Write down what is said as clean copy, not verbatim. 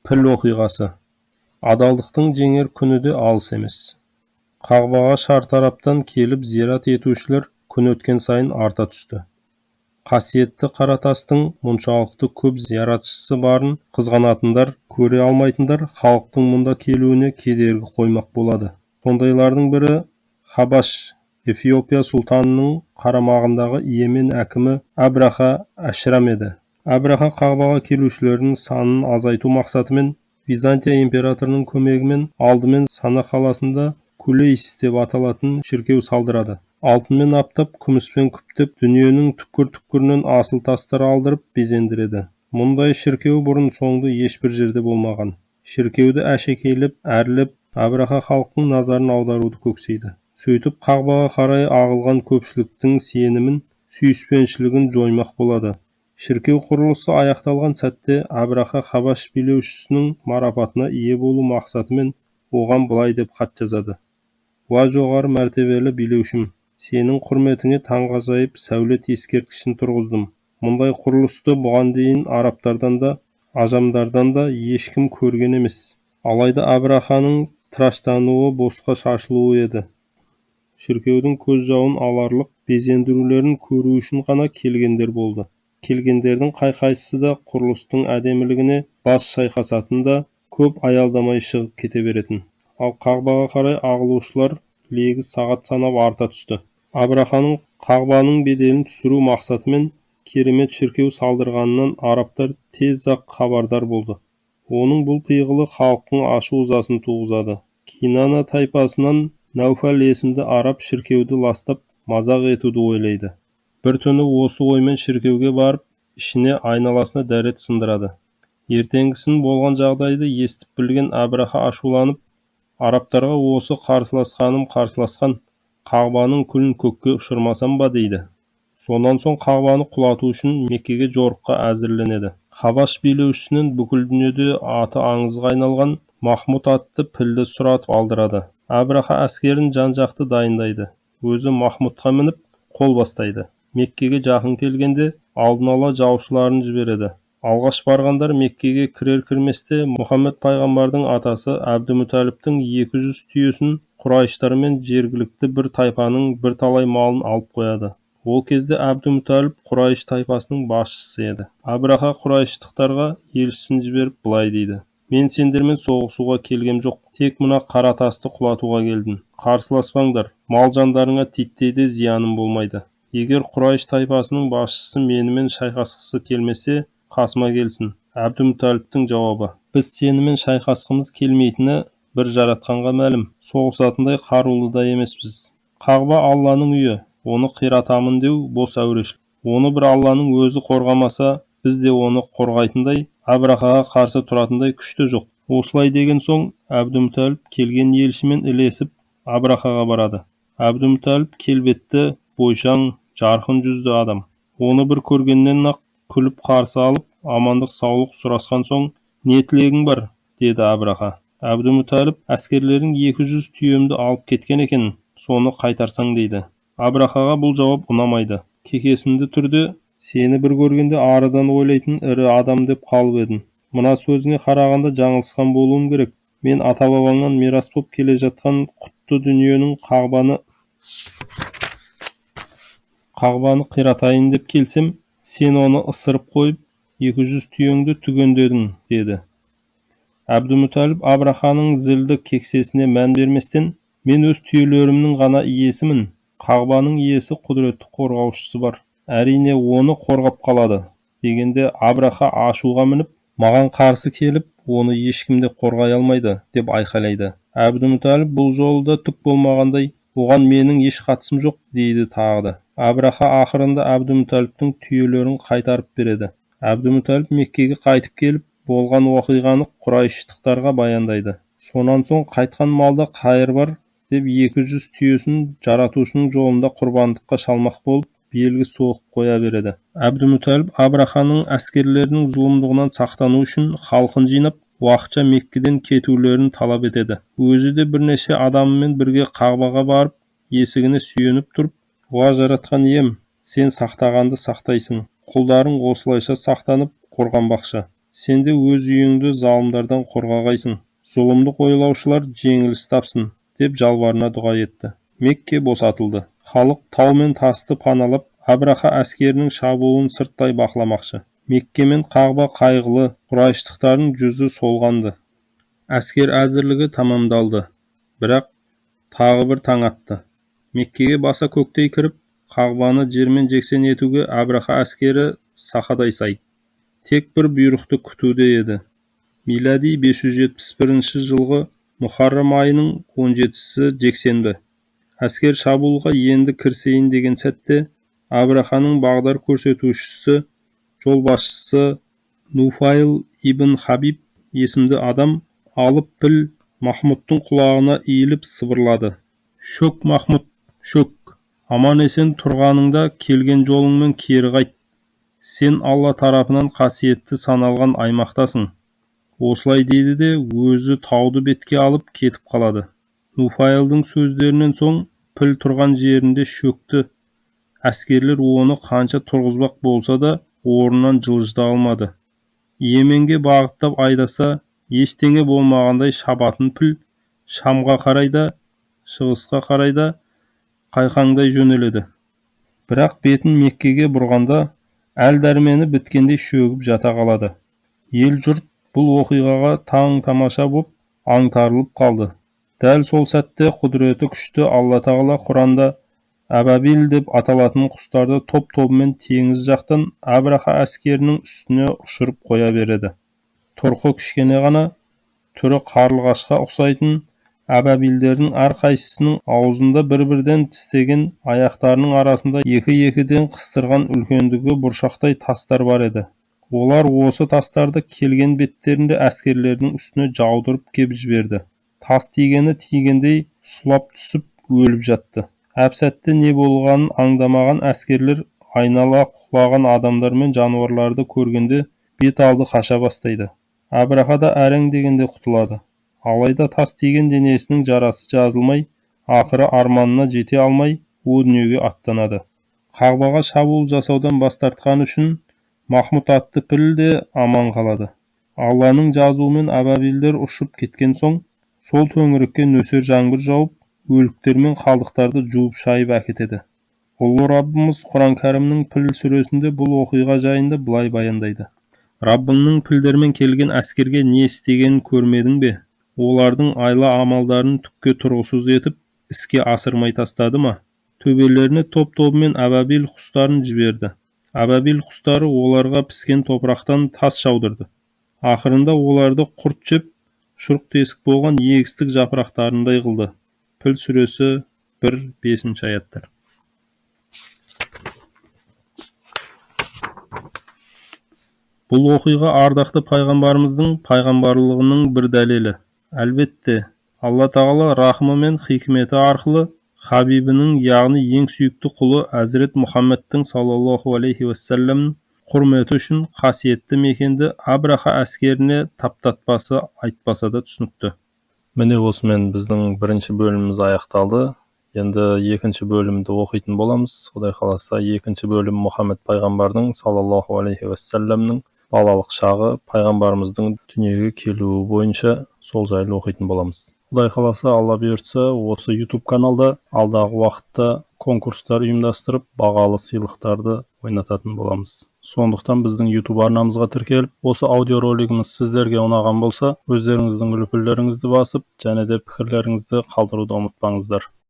Піл оқиғасы. Адалдықтың жеңер күні де алыс емес. Қағбаға шартараптан келіп зиярат етушілер күн өткен сайын арта түсті. Қасиетті Қаратастың мұншалықты көп зияратшысы барын қызғанатындар, көре алмайтындар халықтың мұнда келуіне кедергі қоймақ болады. Сондайлардың бірі Хабаш, Эфиопия сұлтанының қарамағындағы Йемен әкімі Абраха Әшрам еді. Абраха Қағбаға келушілердің санын азайту мақсатымен Византия императорының көмегімен алдымен Сана қаласында Кулейс деп аталатын шіркеу салдырады. Алтынмен аптап, күміспен күптеп, дүниенің түкпір-түкпірінен асыл тастар алдырып безендіреді. Мұндай шіркеу бұрын соңды ешбір жерде болмаған. Шіркеуді әшекейлеп, әрлеп, Абраха халықтың назарын аударуды көксейді. Сөйтіп Қағбаға қарай ағылған көпшіліктің сенімін, сүйіспеншілігін жоймақ болады. Шіркеу құрылысы аяқталған сәтте Абраха Хабаш билеушісінің марапатына ие болу мақсатымен оған былай деп хат жазады. Уа жоғары мәртебелі билеушім, сенің құрметіңе таңғажайып сәулет ескерткішін тұрғыздым. Мұндай құрылысты бұған дейін арабтардан да, ажамдардан да ешкім көрген емес. Алайда Абраханың тыраштануы босқа шашылуы еді. Шіркеудің көз жауын аларлық безендірулерін көру үшін ғана келгендер болды. Келгендердің қай-қайсысы да құрылыстың әдемілігіне бас шайқасатын да көп аялдамай шығып кете беретін. Ал Қағбаға қарай ағылушылар легі сағат санап арта түсті. Абраханың Қағбаның беделін түсіру мақсатымен керемет шіркеу салдырғанынан арабтар тез-ақ хабардар болды. Оның бұл пиғылы халықтың ашу-ызасын туғызады. Кинана тайпасынан Науфал есімді араб шіркеуді ластап мазақ етуді ойлайды. Бір түні осы оймен шіркеуге барып, ішіне айналасына дәрет сындырады. Ертеңгісін болған жағдайды естіп білген Абраха ашуланып, арабтарға осы қарсыласқан, Қағбаның күлін көкке ұшырмасам ба дейді. Сонан соң Қағбаны құлату үшін Меккеге жорыққа әзірленеді. Хабаш билеушісінен бүкіл дүниеде аты аңызға айналған Махмұд атты пілді сұратып алдырады. Абраха әскерін жан-жақты дайындайды. Өзі Махмұдқа мініп, қол бастайды. Меккеге жақын келгенде алдын ала жаушыларын жібереді. Алғаш барғандар Меккеге кірер-кірместе Мұхаммед пайғамбардың атасы Әбдімүтәліптің 200 түйесін Құрайыштар мен жергілікті бір тайпаның бірталай малын алып қояды. Ол кезде Әбдімүтәліп Құрайыш тайпасының басшысы еді. Абраха Құрайыштықтарға елшісін жіберіп былай дейді: Мен сендермен соғысуға келгем жоқ, тек мына қара тасты құлатуға келдім. Қарсыласпаңдар, мал жандарыңа титтей де зияным болмайды. Егер Құрайыш тайпасының басшысы менімен шайқасқысы келмесе, қасыма келсін. Әбдімүтәліптің жауабы: Біз сенімен шайқасқымыз келмейтіні бір жаратқанға мәлім. Соғысатындай қарулы да емеспіз. Қағба Алланың үйі, оны қиратамын деу бос әурешілік. Оны бір Алланың өзі қорғамаса, біз де оны қорғайтындай, Абрахаға қарсы тұратындай күшті жоқ. Осылай деген соң, Әбдімүтәліп келген елшімен ілесіп Абрахаға барады. Әбдімүтәліп келбетті, бойшаң, жарқын жүзді адам. Оны бір көргеннен-ақ күліп қарсы алып, амандық саулық сұрасқан соң, не тілегің бар, деді Абраха. Әбдімүтәліп әскерлерің 200 түйемді алып кеткен екен, соны қайтарсаң дейді. Абрахаға бұл жауап ұнамайды. Кекесінді түрде, сені бір көргенде арыдан ойлайтын ірі адам деп қалып едім. Мына сөзіңе қарағанда жаңылысқан болуым керек. Мен ата-бабаңнан мирас боп келе жатқан құтты дүниенің Қағбаны қиратайын деп келсем, сен оны ысырып қойып, 200 түйеңді түгендедің, деді. Әбдімүтәліп Абраханың зілді кексесіне мән берместен, мен өз түйелерімнің ғана иесімін. Қағбаның иесі құдіретті қорғаушысы бар. Әрине оны қорғап қалады, дегенде Абраха ашуға мініп, маған қарсы келіп, оны ешкімде қорғай алмайды, деп айқайлайды. Әбдімүтәліп бұл жолы түк болмағандай, оған менің еш қатысым жоқ, дейді тағы. Абраха ақырында Әбдімүтәліптің түйелерін қайтарып береді. Әбдімүтәліп Меккеге қайтып келіп, болған оқиғаны Құрайыштықтарға баяндайды. Сонан соң қайтқан малда қайыр бар, деп 200 түйесін жаратушының жолында құрбандыққа шалмақ болып, белгі соғып қоя береді. Әбдімүтәліп Абраханың әскерлерінің зұлымдығынан сақтану үшін халқын жинап, уақытша Меккеден кетулерін талап етеді. Өзі де бірнеше адамымен бірге Қағбаға барып, есігіне сүйеніп тұрып, уа жаратқан ием, сен сақтағанды сақтайсың. Құлдарың осылайша сақтанып қорғанбақшы. Сен де өз үйіңді залымдардан қорғағайсың. Зұлымдық ойлаушылар жеңіліс тапсын, деп жалбарына дұға етті. Мекке босатылды. Халық тау мен тасты паналап, Абраха әскерінің шабуылын сырттай бақыламақшы. Мекке мен Қағба қайғылы, Құрайыштықтардың жүзі солғанды. Әскер әзірлігі тамамдалды. Бірақ тағы бір таң атты. Меккеге баса көктей кіріп, Қағбаны жермен жексен етуге Абраха әскері сақадай сай. Тек бір бұйрықты күтуде еді. Милади 571 жылғы Мұхаррам айының 17-сі жексенбі. Әскер шабуылға енді кірісейін деген сәтте Абраханың бағдар көрсетушісі, жолбасшысы Нуфайл ибн Хабиб есімді адам алып піл Махмұттың құлағына иіліп сыбырлады. Шөк, Махмұт, шөк. Аман есен тұрғаныңда келген жолыңмен кері қайт. Сен Алла тарапынан қасиетті саналған аймақтасың. Осылай дейді де өзі тауды бетке алып кетіп қалады. Нуфайлдың сөздерінен соң піл тұрған жерінде шөкті. Әскерлер оны қанша тұрғызбақ болса да орнынан жылжыта алмады. Йеменге бағыттап айдаса, ештеңе болмағандай шабатын піл Шамға қарай да, шығысқа қарай да қайқаңдай жөнеледі. Бірақ бетін Меккеге бұрғанда әл-дәрмені біткендей шөгіп жата қалады. Ел жұрт бұл оқиғаға таң тамаша боп аңтарылып қалды. Дәл сол сәтте құдіреті күшті Алла Тағала Құранда Әбабил деп аталатын құстарды топ-тобымен теңіз жақтан Абраха әскерінің үстіне ұшырып қоя береді. Тұрқы кішкене ғана, түрі қарлығашқа ұқсайтын Әбабилдердің әрқайсысының аузында бір-бірден тістеген, аяқтарының арасында екі-екіден қыстырған үлкендігі бұршақтай тастар бар еді. Олар осы тастарды келген беттерінде әскерлердің үстіне жаудырып кеп жіберді. Тас тигендей сұлап түсіп өліп жатты. Әп-сәтте не болғанын аңдамаған әскерлер айнала құлаған адамдар мен жануарларды көргенде бет алды қаша бастайды. Абраха да әрең дегенде құтылады. Алайда тас тиген денесінің жарасы жазылмай, ақыры арманына жете алмай, о дүниеге аттанады. Қағбаға шабуыл жасаудан бас тартқаны үшін Махмұт атты піл де аман қалады. Алланың жазуымен Әбабилдер ұшып кеткен соң, сол төңірекке нөсер жаңбыр жауып, өліктер мен қалдықтарды жуып шайып әкетеді. Ұлы Раббымыз Құран кәрімнің піл сүресінде бұл оқиға жайында былай баяндайды. Раббыңның пілдермен келген әскерге не істегенін көрмедің бе? Олардың айла амалдарын түкке тұрғысыз етіп, іске асырмай тастады ма? Төбелеріне топ-тобымен Әбабил құстарын жіберді. Әбабил құстары оларға піскен топырақтан тас жаудырды. Ақырында оларды құрт жеп, шұрық тесік болған егістік жапырақтарындай қылды. Піл сүресі 1-5 аяттар. Бұл оқиға ардақты пайғамбарымыздың пайғамбарлығының бір дәлелі. Әлбетте, Алла Тағала рахымы мен хикметі арқылы Хабибінің, яғни ең сүйікті құлы Әзірет Мұхаммедтің саллаллаху алейхи уассаламның құрметі үшін қасиетті мекенді Абраха әскеріне таптатпасы айтпаса да түсінікті. Міне осымен біздің бірінші бөліміміз аяқталды. Енді екінші бөлімді оқитын боламыз. Құдай қаласа, екінші бөлім Мұхаммед пайғамбардың саллаллаху алейхи уассаламның балалық шағы, пайғамбарымыздың дүниеге келуі бойынша сол жайлы оқитын боламыз. Құдай қаласа, Алла бұйыртса, осы YouTube каналда алдағы уақытта конкурстар ұйымдастырып, бағалы сыйлықтарды ойнататын боламыз. Сондықтан біздің YouTube арнамызға тіркеліп, осы аудиоролигіміз сіздерге ұнаған болса, өздеріңіздің үлпілдеріңізді басып, және де пікірлеріңізді қалдыруды ұмытпаңыздар.